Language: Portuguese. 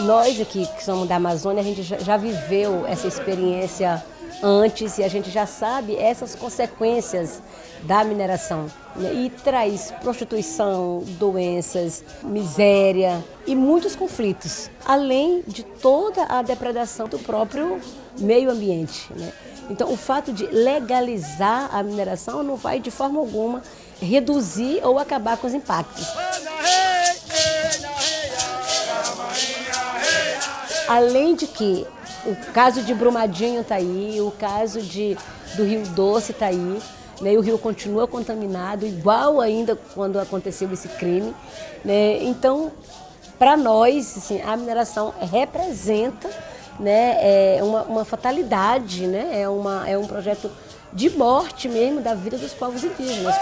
Nós aqui que somos da Amazônia, a gente já viveu essa experiência antes e a gente já sabe essas consequências da mineração, né? E traz prostituição, doenças, miséria e muitos conflitos, além de toda a depredação do próprio meio ambiente, né? Então, o fato de legalizar a mineração não vai de forma alguma reduzir ou acabar com os impactos. Além de que o caso de Brumadinho está aí, o caso do Rio Doce está aí, né? E o rio continua contaminado, igual ainda quando aconteceu esse crime, né? Então, para nós, assim, a mineração representa, né, uma fatalidade, né? É um projeto de morte mesmo da vida dos povos indígenas.